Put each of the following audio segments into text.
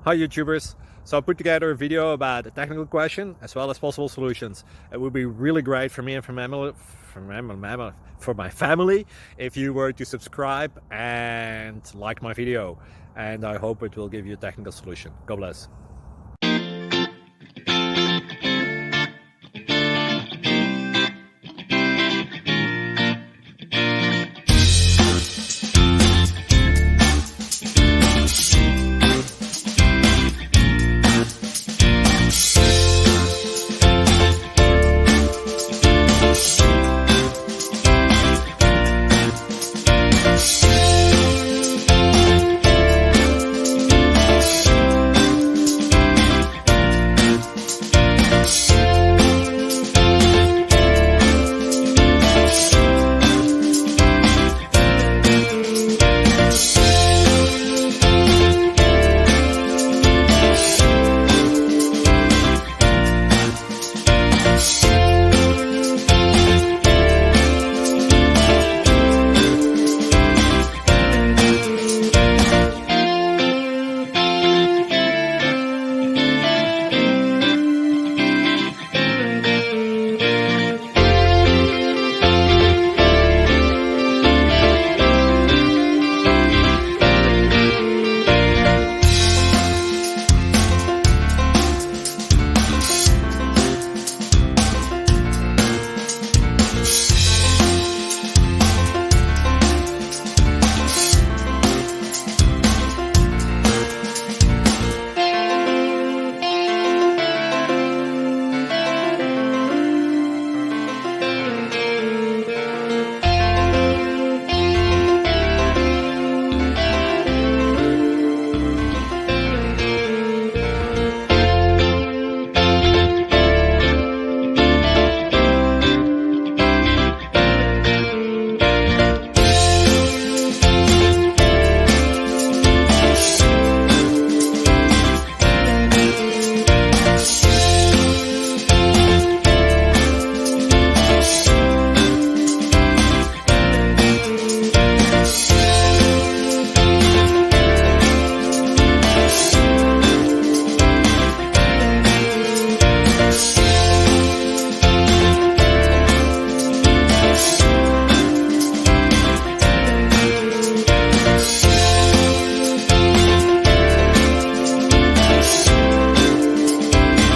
Hi YouTubers! So I put together a video about a technical question as well as possible solutions. It would be really great for me and for my family if you were to subscribe and like my video, and I hope it will give you a technical solution. God bless.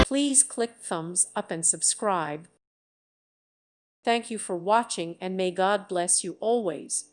Please click thumbs up and subscribe. Thank you for watching, and may God bless you always.